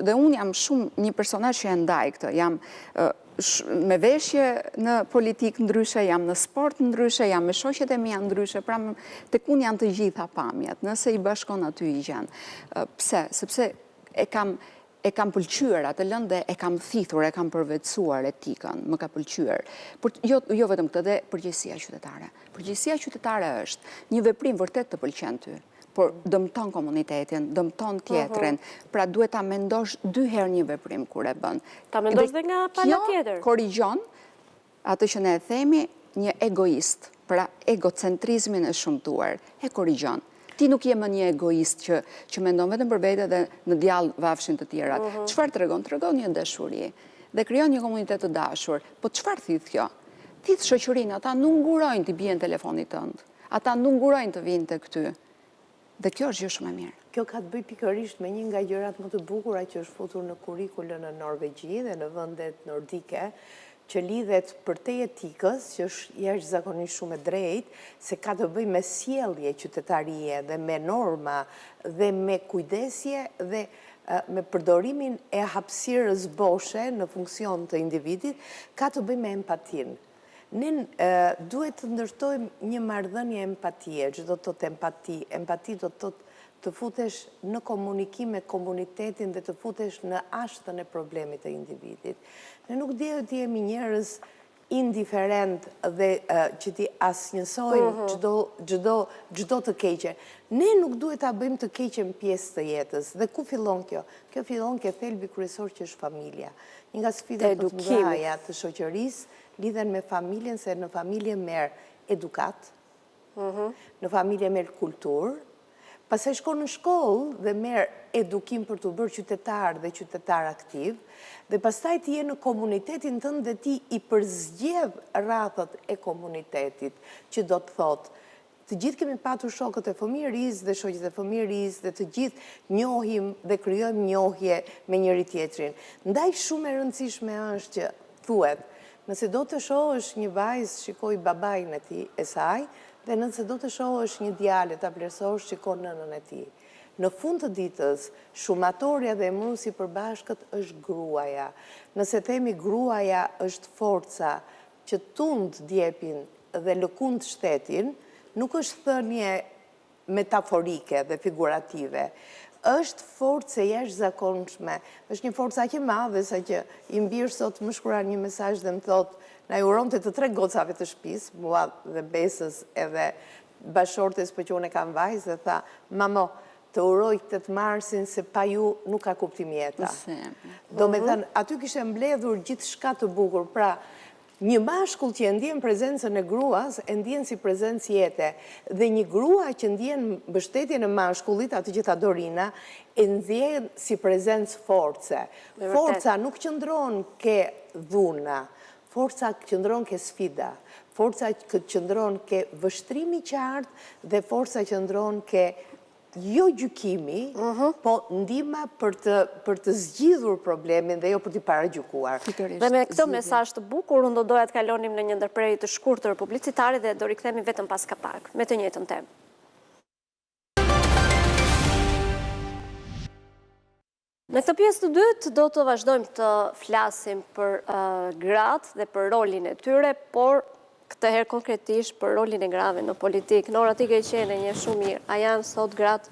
Dhe unë jam shumë një personazh që e ndaj këtë. Jam me veshje në politik ndryshe, jam në sport ndryshe, jam me shoqet e mia ndryshe, pra tek unë janë të gjitha pamjet, nëse i bashkon aty i gjen. Pse? Sepse e kam pëlqyer atë lëndë dhe e kam thithur, e kam përvetësuar etikën, më ka pëlqyer. Por jo vetëm këtë, dhe përgjegjësia qytetare. Përgjegjësia qytetare është një veprim vërtet të pëlqen ty, por dëmton komunitetin, dëmton tjetrin, pra duhet ta mendosh 2 herë një veprim kur e bën. Ta mendosh dhe nga pala tjetër. Kjo korrigjon atë që ne e themi një egoist, pra egocentrizmin e shumtuar, e korrigjon. Ti nuk je më një egoist që mendon vetëm për vete dhe në djallë vafshin të tjerat. Çfarë tregon? Tregon një dashuri dhe krijon një komunitet të dashur. Po çfarë thith kjo? Thith shoqërinë, ata nuk ngurojnë të bien telefonit tënd. Ata nuk ngurojnë të vinë tek ty. Dhe kjo është gjë shumë e mirë. Kjo ka të bëjë pikërisht me një nga gjërat më të bukura që është futur në kurrikulën në Norvegji dhe në vendet nordike, që lidhet për te etikës, që është jashtëzakonisht shumë e drejtë, se ka të bëjë me sjellje qytetarie dhe me norma dhe me kujdesje dhe me përdorimin e hapësirës boshe në funksion të individit, ka të bëjë me empatinë. Ne duhet të ndërtojmë një marrëdhënie empatie, që do të thotë empati. Empati do të thotë të futesh në komunikim me komunitetin dhe të futesh në ashtën e problemit të individit. Ne nuk duhet të jemi njerëz indiferent dhe që ti asnjësojmë çdo të keqe. Ne nuk duhet ta bëjmë të keqen pjesë të jetës. Dhe ku fillon kjo? Kjo fillon ke thelbi kryesor që është familja. Një nga sfidat më të mëdha të shoqërisë lidhen me familjen, se në familje merr edukat, në familje merr kulturë, pastaj shkon në shkollë dhe merr edukim për të bërë qytetar dhe qytetar aktiv, dhe pastaj ti je në komunitetin tënd dhe ti i përzgjedh rrethat e komunitetit, që do të thotë të gjithë kemi patur shokët e fëmijërisë dhe shoqjet e fëmijërisë dhe të gjithë njohim dhe krijojmë njohje me njëri tjetrin. Ndaj shumë e rëndësishme është që thuhet, nëse do të shohësh një vajzë, shikoj babain e saj, dhe nëse do të shohësh një djalë, ta vlerësosh, shikon nënën e tij. Në fund të ditës, shumatorja dhe emëruesi përbashkët është gruaja. Nëse themi gruaja është forca që tund djepin dhe lëkund shtetin, nuk është thënie metaforike dhe figurative. Është forcë e jashtëzakonshme. Është një forcë aq e madhe sa që i mbir sot më shkruan një mesazh dhe më thotë na i uronte të 3 gocave të shtëpisë, mua dhe Besës edhe bashortes, për që unë e kam vajzë, dhe tha, mamo, të uroj 8 marsin se pa ju nuk ka kuptim jeta. Do me thënë, aty kishe mbledhur gjithë shka të bukur, pra një mashkull që e ndjen prezencën e gruas, e ndjen si prezencë jete, dhe një grua që ndjen mbështetjen e mashkullit, aty që tha Dorina, e ndjen si prezencë force. Forca nuk qëndron ke dhuna, forca qëndron ke sfida, forca qëndron ke vështrimi qartë dhe forca qëndron ke jo gjykimi, po ndihma për të zgjidhur problemin dhe jo për t'i paragjykuar. Dhe me këtë mesazh të bukur, unë do doja të kalonim në një ndërprerje të shkurtër publicitare dhe do rikthehemi vetëm pas kapak me të njëjtën temë. Në këtë pjesë të dytë do të vazhdojmë të flasim për gratë dhe për rolin e tyre, por këtë herë konkretisht për rolin e grave në politikë. Nora, ti ke qenë një shumë mirë. A janë sot gratë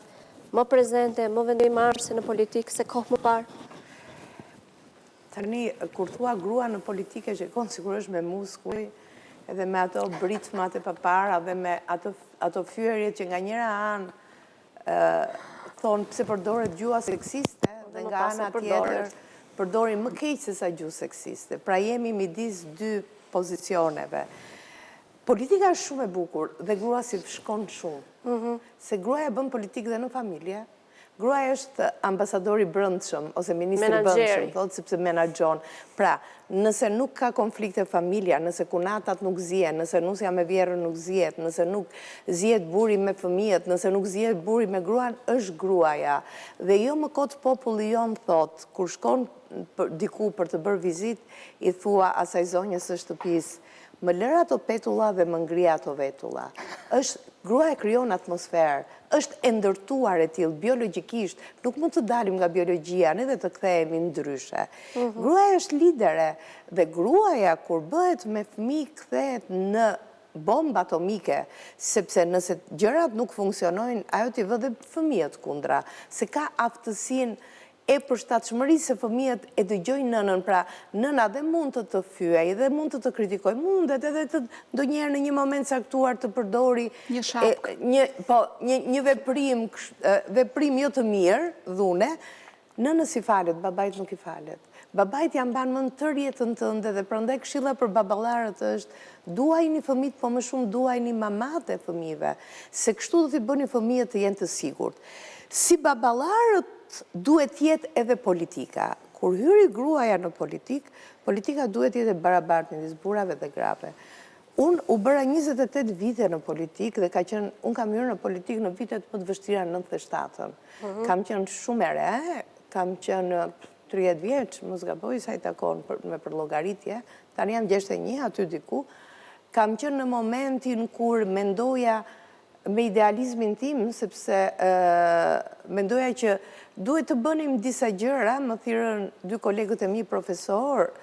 më prezente, më vendimarrëse në politikë se kohë më parë? Tani, kur thua grua në politikë që shikon sigurisht me muskuj, edhe me ato britmat e papara dhe me ato fyerje që nga njëra anë thonë pse përdoret gjua seksiste dhe nga ana tjetër përdorin më keq se sa gjuhë seksiste. Pra jemi midis dy pozicioneve. Politika është shumë e bukur dhe grua si shkon shumë. Se gruaja bën politikë dhe në familje. Gruaja është ambasadori brendshëm ose ministri brendshëm, thotë sepse menaxhon. Pra, nëse nuk ka konflikte familja, nëse kunatat nuk zihen, nëse nusja me vjerën nuk zihet, nëse nuk zihet buri me fëmijët, nëse nuk zihet buri me gruan, është gruaja. Dhe jo më kot populli jon thotë, kur shkon diku për të bërë vizit, i thua asaj zonjës së shtëpisë, më lër ato petulla dhe më ngri ato vetulla. Gruaja krijon atmosferë, është e ndërtuar e tillë biologjikisht, nuk mund të dalim nga biologjia, ne dhe të kthehemi ndryshe. Gruaja është lidere dhe gruaja kur bëhet me fëmijë kthehet në bombë atomike, sepse nëse gjërat nuk funksionojnë, ajo t'i vë dhe fëmijët kundra, se ka aftësinë e përshtatshmërisë se fëmijët e dëgjojnë nënën, pra nëna dhe mund të fyej dhe mund të kritikoj, mundet edhe të ndonjëherë në një moment caktuar të përdori një shapkë, një veprim jo të mirë, dhune, nënës i falet, babait nuk i falet. Babait janë banë më në tërë jetën tënde dhe prandaj këshilla për baballarët është duajini fëmijët, po më shumë duajini mamat e fëmijëve, se kështu do t'i bëni fëmijët të jenë të sigurt. Si baballarët duhet jetë edhe politika. Kur hyri gruaja në politika duhet jetë e barabartë midis burrave dhe grave. Unë u bëra 28 vite në politikë dhe unë kam hyrë në politikë në vitet më të vështira në 97-ën. Kam qenë shumë e re, kam qenë 30 vjeç, mos gaboj sa i takon me për llogaritje, tani jam 61 aty diku. Kam qenë në momentin kur mendoja me idealizmin tim, sepse mendoja që duhet të bënim disa gjëra, më thirrën dy kolegët e mi profesor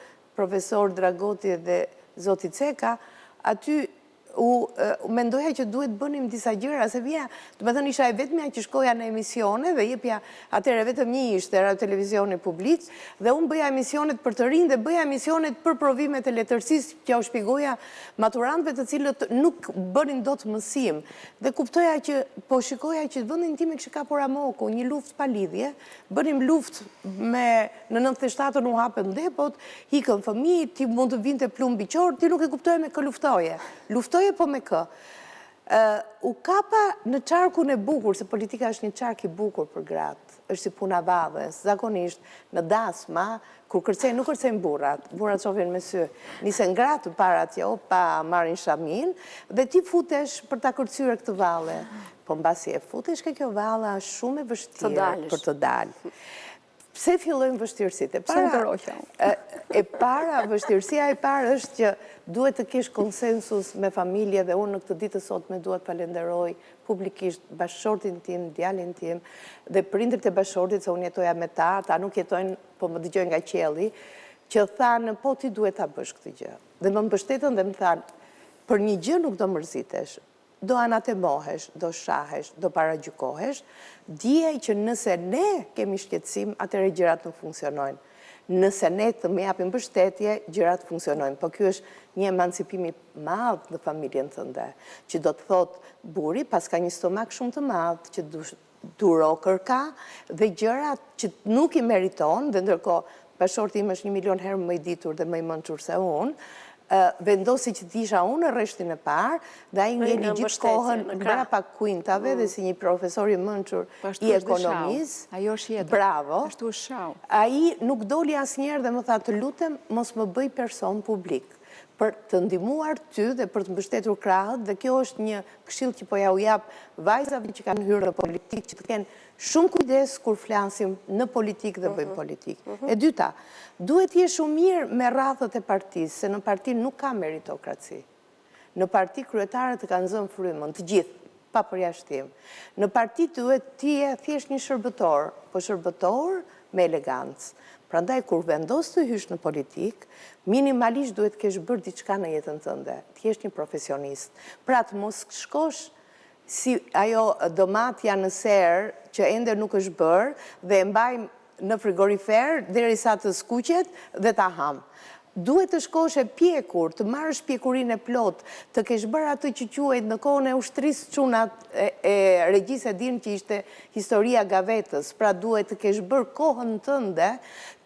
Dragoti dhe zoti Ceka, aty mendoja që duhet bënim disa gjëra, se vija, të më thënë isha e vetmja që shkoja në emisione dhe jepja, atëre vetëm një ishte radio televizioni publik, dhe unë bëja emisionet për të rinj dhe bëja emisionet për provimet e letërsisë, që u shpjegoja maturantëve të cilët nuk bënin dot mësim. Dhe kuptoja që, po shikoja që vendin tim e kishte kapur Amoku, një luftë pa lidhje, bënim luftë në 97-ën u hapën depot, ikën fëmijë, ti mund të vinte plumbi qor, ti nuk e kuptoje me kë luftoje po me kë. U kapa në qarkun e bukur, se politika është një qark i bukur për gratë, është si puna vadhes, zakonisht në dasma, kur kërcejnë, nuk kërcejnë burrat shofin me sy, nisen gratë para që pa marrin shamin, dhe ti futesh për ta kërcyer këtë valle. Po mbasi e futesh ke kjo valla është shumë e vështirë për të dalë. Pse fillojmë vështirësitë? Vështirësia e parë është që duhet të kesh konsensus me familje dhe unë në këtë ditë sotme duhet falenderoj publikisht bashkëshortin tim, djalin tim dhe prindërit e bashkëshortit, se unë jetoja me ta nuk jetojnë, po më dëgjojnë nga qielli, që thanë, po ti duhet ta bësh këtë gjë. Dhe më mbështetën dhe më thanë, për një gjë nuk do mërzitesh, do anatemohesh, do shahesh, do paragjykohesh, dije që nëse ne kemi shqetësim, atëre gjërat nuk funksionojnë. Nëse ne të më japim mbështetje, gjërat funksionojnë. Po ky është një emancipim i madh në familjen tënde, që do të thotë buri pas ka një stomak shumë të madh, që duro kërka dhe gjërat që nuk i meriton, dhe ndërkohë bashkëshorti im është 1 milion herë më i ditur dhe më i mençur se unë, vendosi që t'isha unë në rreshtin e parë, dhe ai ngeli gjithë kohën mbrapa kuintave dhe si një profesor i mençur i ekonomisë. Ajo është jetë. Bravo. Ashtu është shau. Ai nuk doli asnjëherë dhe më tha, të lutem mos më bëj person publik, për të ndihmuar ty dhe për të mbështetur krahët, dhe kjo është një këshill që po ja u jap vajzave që kanë hyrë në politikë, që të kenë shumë kujdes kur flasim në politikë dhe bëjmë politikë. E dyta, duhet jesh shumë mirë me rradhët e partisë, se në parti nuk ka meritokraci. Në parti kryetarët kanë zënë frymën, të gjithë, pa përjashtim. Në parti duhet ti je thjesht një shërbëtor, po shërbëtor me elegancë. Prandaj kur vendos të hysh në politikë, minimalisht duhet kesh bërë diçka në jetën tënde, të jesh një profesionist. Pra të mos shkosh si ajo domatja në serë që ende nuk është bërë dhe e mbajmë në frigorifer derisa të skuqet dhe ta ham. duhet të shkosh e pjekur, të marrësh pjekurinë e plot, të kesh bërë atë që quhet në kohën e ushtrisë çunat e regjisë din që ishte historia gavetës, pra duhet të kesh bërë kohën tënde,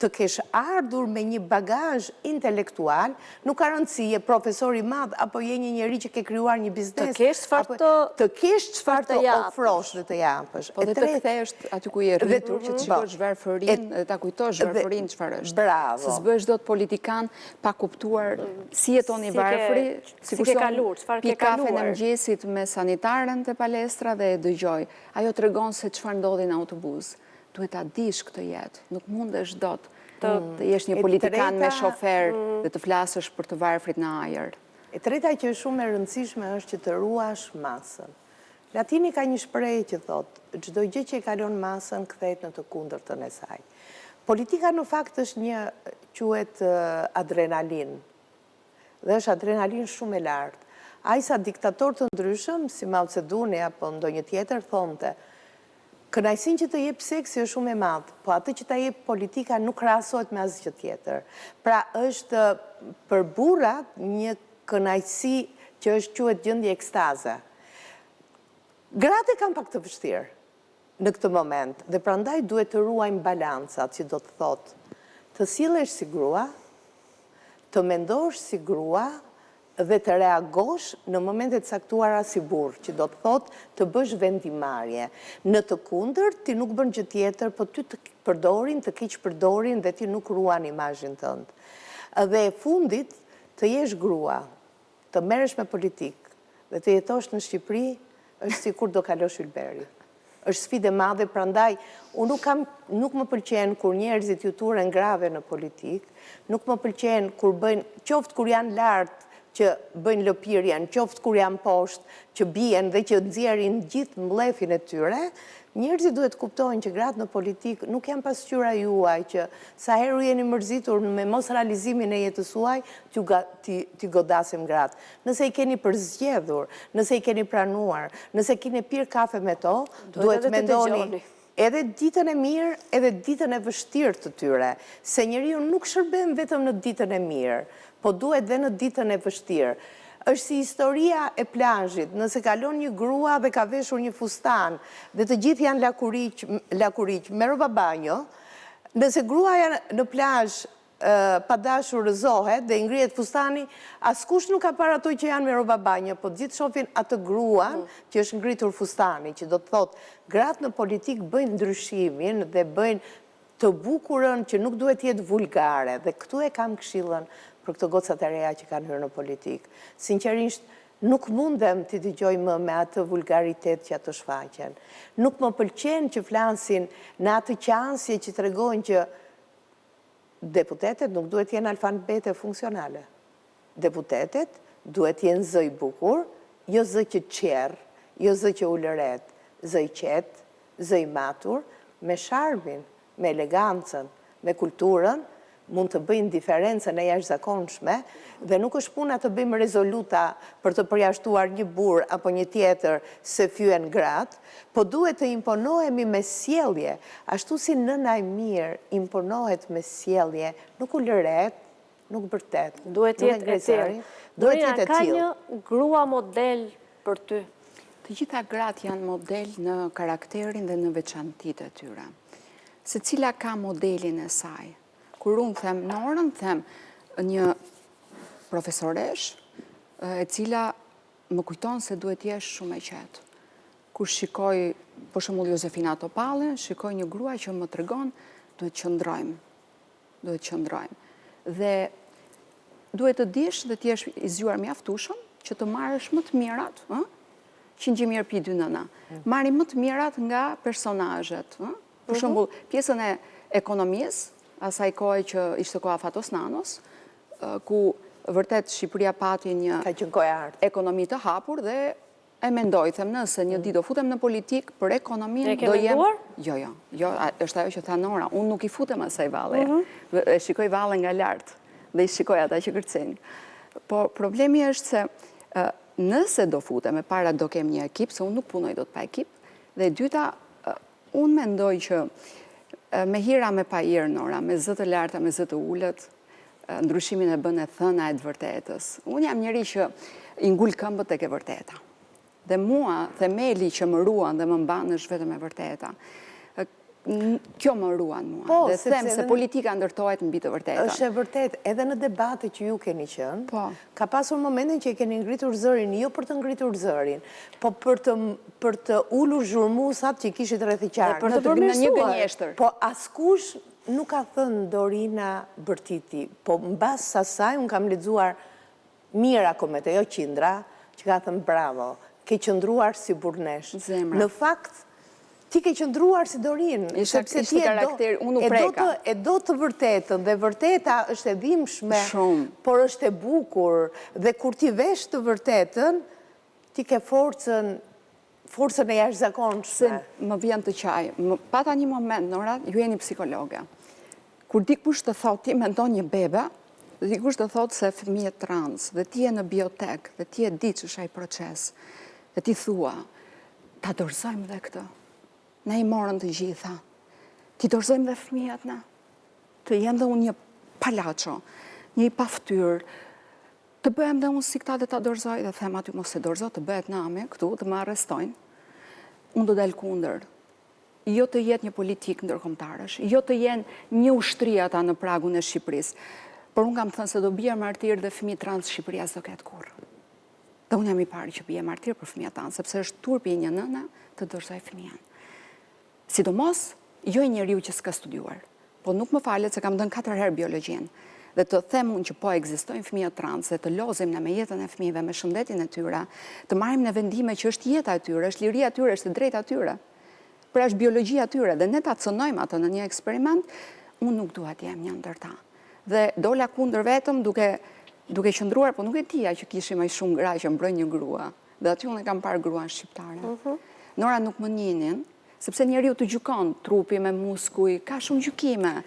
të kesh ardhur me një bagazh intelektual, nuk ka rëndësi je profesor i madh apo je një njeri që ke krijuar një biznes, të kesh çfarë të ofrosh dhe të japësh. Po dhe të kthesh aty ku je rritur, që të shikosh varfërinë dhe ta kujtosh varfërinë çfarë është. Bravo. Se s'bësh dot politikan pa kuptuar si jetoni varfëri, si ke kaluar, çfarë ke kaluar. Pi kafe në mëngjesit me sanitaren te palestra dhe e dëgjoj. Ajo tregon se çfarë ndodhi në autobus. Duhet ta dish këtë jetë, nuk mundesh dot të jesh një politikan me shofer dhe të flasësh për të varfrit në ajër. E treta që është shumë e rëndësishme është që të ruash masën. Latini ka një shprehje që thotë, çdo gjë që e kalon masën kthehet në të kundërtën e saj. Politika në fakt është një quhet adrenalin. Dhe është adrenalin shumë e lartë. Ai sa diktator të ndryshëm, si Mao Zedong apo ndonjë tjetër thonte, kënaqësinë që të jep seksi është shumë e madh, po atë që ta jep politika nuk krahasohet me asgjë tjetër. Pra është për burrat një kënaqësi që është quhet gjendje ekstaze. Gratë kanë pak të vështirë në këtë moment dhe prandaj duhet të ruajmë balancat, që do të thotë, të sillesh si grua, të mendosh si grua dhe të reagosh në momentet caktuara si burr, që do të thotë të bësh vendimarrje. Në të kundërt, ti nuk bën gjë tjetër, po ty të përdorin, të keq përdorin dhe ti nuk ruan imazhin tënd. Dhe e fundit, të jesh grua, të merresh me politikë dhe të jetosh në Shqipëri, është sikur do kalosh ylberi. Është sfidë e madhe, prandaj unë nuk më pëlqen kur njerëzit ju turen grave në politikë, nuk më pëlqen kur bëjnë, qoftë kur janë lart që bëjnë lëpirjen, qoftë kur janë poshtë, që bien dhe që nxjerrin gjithë mbllefin e tyre, njerëzit duhet kuptojnë që gratë në politikë nuk janë pasqyra juaj, që sa herë jeni mërzitur me mos realizimin e jetës suaj, t'ju godasim gratë. Nëse i keni përzgjedhur, nëse i keni pranuar, nëse keni pirë kafe me to, duhet mendoni edhe ditën e mirë, edhe ditën e vështirë të tyre, se njeriu nuk shërben vetëm në ditën e mirë, po duhet dhe në ditën e vështirë. Është si historia e plazhit, nëse kalon një grua dhe ka veshur një fustan, dhe të gjithë janë lakuriq me roba banjo, nëse gruaja në plazh pa dashur rëzohet dhe i ngrihet fustani, askush nuk ka parë ato që janë me roba banjo, po gjithë shohin atë gruan që është ngritur fustani, që do të thotë, gratë në politikë bëjnë ndryshimin dhe bëjnë të bukurën që nuk duhet jetë vulgare, dhe këtu e kam këshillën për këto gocat e reja që kanë hyrë në politikë. Sinqerisht, nuk mundem t'i dëgjoj më me atë vulgaritet që ato shfaqen. Nuk më pëlqen që flasin në atë qansje që tregojnë që deputetet nuk duhet jenë alfanbete funksionale. Deputetet duhet jenë zë i bukur, jo zë që qerë, jo zë që ulëret, zë i qetë, zë i matur, me sharmin, me elegancën, me kulturën, mund të bëjnë diferencën e jashtëzakonshme dhe nuk është puna të bëjmë rezoluta për të përjashtuar një burr apo një tjetër se fyen gratë, po duhet të imponohemi me sjellje, ashtu si nëna e mirë imponohet me sjellje, nuk ulëret, nuk bërtet. Duhet jetë e tillë. Dorina, ka një grua model për ty? Të gjitha gratë janë model në karakterin dhe në veçantitë e tyre. Secila ka modelin e saj. Kur unë them Norën, them një profesoresh e cila më kujton se duhet jesh shumë e qetë. Kur shikoj, për shembull Josefina Topallën, shikoj një grua që më tregon duhet qëndrojmë. Dhe duhet të dish dhe të jesh i zgjuar mjaftueshëm që të marrësh më të mirat, që ngjimir pi dy nëna. Marri më të mirat nga personazhet, për shembull pjesën e ekonomisë, asaj kohë që ishte koha Fatos Nanos, ku vërtet Shqipëria pati një ekonomi të hapur dhe e mendoj, them nëse një ditë do futem në politikë për ekonominë do jem... Jo, është ajo që tha Nora, unë nuk i futem asaj valle, e shikoj valle nga lartë dhe i shikoj ata që kërcejnë. Po problemi është se nëse do futem, e para do kem një ekip, se unë nuk punoj do të pa ekip, dhe dyta, unë mendoj që me hira me pa irë, Nora, me zë të larta, me zë të ullët, ndryshimin e bën e thëna e të vërtetës. Unë jam njëri që i ngul këmbët tek e vërteta. Dhe mua, themeli që më ruan dhe më mban është vetëm e vërteta. Kjo më ruan mua. Dhe them se politika ndërtohet mbi të vërtetën. Është e vërtet, edhe në debate që ju keni qenë, Po. ka pasur momentin që i keni ngritur zërin, jo për të ngritur zërin, po për të ulur zhurmusat që i kishit rreth i qartë. Për të në një përmirësuar. gënjeshtër. Po askush nuk ka thënë Dorina Bërtiti, po mbas asaj unë kam lexuar Mira Komete, jo Qindra, që ka thënë bravo, ke qëndruar si burnesh. Zemra. Në fakt, ti ke qëndruar si Dorin, Ishte karakteri, unë u preka. E do të vërtetën, dhe vërteta është e dhimbshme, Shumë. por është e bukur, dhe kur ti vesh të vërtetën, ti ke forcën e jashtëzakonshme. Më vjen të qaj. Pata një moment, Nora, ju jeni psikologe. Kur dikush të thot, ti mendon një bebe, dhe dikush të thot se fëmijë trans, dhe ti e në biotek, dhe ti e di që shaj proces, dhe ti thua, ta dorëzojmë dhe këtë. Ne i morën të gjitha. Ti dorëzojmë dhe fëmijat na. Të jenë dhe unë një palacho, një i paftyr, të bëhem dhe unë si këta dhe ta dorëzoj, dhe them aty mos e dorëzoj, të bëhet nami këtu, të më arrestojnë. Unë do dalë kundër. Jo të jetë një politik ndërkombëtarësh, jo të jenë një ushtri ata në pragun e Shqipërisë. Por unë kam thënë se do bie martir dhe fëmijë trans Shqipëria s'do ketë kurrë. Dhe unë jam i pari që bie martir për fëmijët tanë, sepse është turpi e një nëna të dorëzoj fëmijën. Sidomos, jo i njeriu që s'ka studiuar, po nuk më falet se kam dënë 4 herë biologjinë. Dhe të them unë që po ekzistojnë fëmijët trans dhe të lozim në me jetën e fëmijëve, me shëndetin e tyre, të marrim në vendime që është jeta e tyre, është liria e tyre, është drejta e tyre. Pra është biologjia e tyre dhe ne ta cënojmë atë në një eksperiment, unë nuk dua të jem një ndër ta. Dhe dola kundër vetëm duke qëndruar, po nuk e dija që kishim aq shumë gra që mbrojnë një grua. Dhe aty unë e kam parë gruan shqiptare. Nora nuk më njinin, sepse njeriu të gjykon trupi me muskuj, ka shumë gjykime,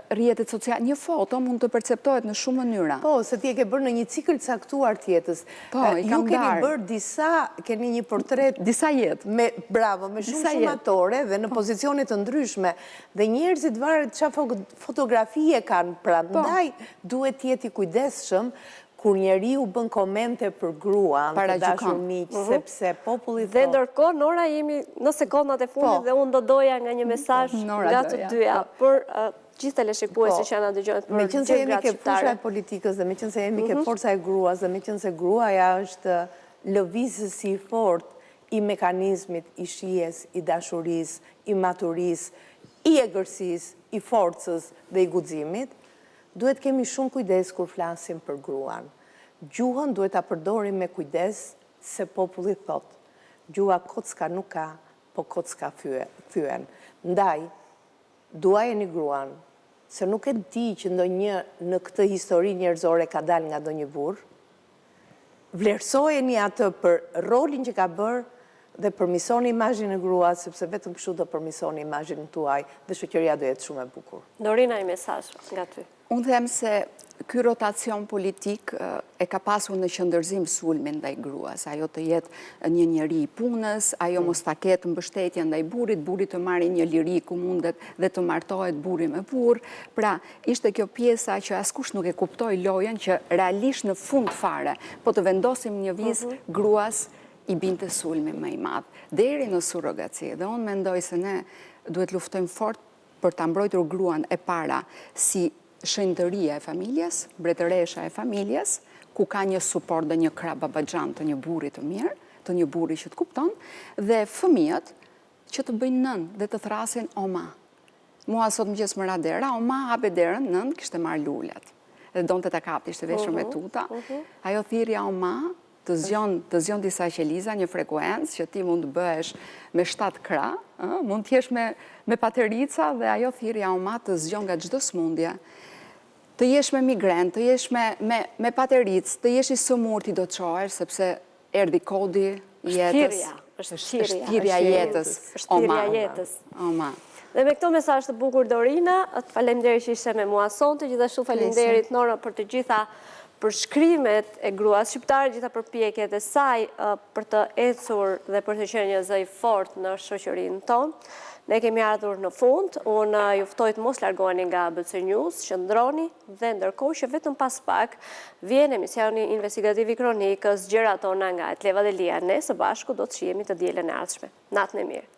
rrjetet sociale, një foto mund të perceptohet në shumë mënyra. Po, se ti e ke bërë në një cikël caktuar tjetës. Po, i kam ju keni darë. bërë disa, keni një portret Disa jetë. Bravo, me shumë shumatore dhe në pozicionit të ndryshme. Dhe njerëzit varet çfarë fotografie kanë, prandaj duhet të jeti kujdesshëm kur njeriu bën komente për gruan, të dashur miq, sepse populli thotë. Dhe ndërkohë, Nora, jemi në sekondat e fundit dhe unë do doja nga një mesazh nga të dyja për gjithë teleshikuesit që na dëgjojnë për me qenë se jemi ke fusha e politikës dhe me qenë se jemi ke forca e gruas dhe me qenë se gruaja është lëvizësi i fortë i mekanizmit, i shijes, i dashurisë, i maturisë, i egërsisë, i forcës dhe i guximit, duhet kemi shumë kujdes kur flasim për gruan. Gjuhën duhet ta përdorim me kujdes se populli thot. Gjuha kocka nuk ka, po kocka thyen. Ndaj, duajeni gruan, se nuk e di që ndonjë në këtë histori njerëzore ka dal nga ndonjë burr. Vlerësojeni atë për rolin që ka bërë dhe përmisoni imazhin e gruas, sepse vetëm kështu do përmisoni imazhin tuaj dhe shoqëria do jetë shumë e bukur. Dorina, një mesazh nga ty. Unë them se ky rotacion politik e ka pasur në qëndërzim sulmin ndaj gruas, ajo të jetë një njeri i punës, ajo mos ta ketë mbështetje ndaj burrit, burri të marrë një liri ku mundet dhe të martohet burri me burr. Pra, ishte kjo pjesa që askush nuk e kuptoi lojën që realisht në fund fare, po të vendosim një vizë gruas i binte sulmi më i madh, deri në surrogaci. Dhe unë mendoj se ne duhet luftojmë fort për ta mbrojtur gruan e para si shenjtëria e familjes, mbretëresha e familjes, ku ka një suport dhe një krah babaxhan të një burri të mirë, të një burri që të kupton, dhe fëmijët që të bëjnë nën dhe të thrasin oma. Mua sot mëngjes më ra dera, oma hape derën, nën kishte marrë lulet. Dhe donte ta kapte, ishte veshur me tuta. Ajo thirrja oma të zgjon disa qeliza, një frekuencë që ti mund të bëhesh me 7 krah, mund të jesh me paterica dhe ajo thirrja oma të zgjon nga çdo smundje. Të jesh me migren, të jesh me pateric, të jesh i sëmur ti do të çohesh sepse erdhi kodi i jetës. Është shtirja e jetës. Shtirja e jetës. Oma. Dhe me këto mesazh të bukur Dorina, të faleminderit që ishe me mua sonte, gjithashtu faleminderit Nora për të gjitha përshkrimet e gruas shqiptare, gjitha përpjekjet e saj për të ecur dhe për të qenë një zë i fortë në shoqërinë tonë. Ne kemi ardhur në fund, unë ju ftoj të mos largoheni nga ABC News, qëndroni dhe ndërkohë që vetëm pas pak vjen emisioni investigativi kronikës Gjërat tona nga Etleva Delia. Ne së bashku do të shihemi të dielën e ardhshme. Natën e mirë.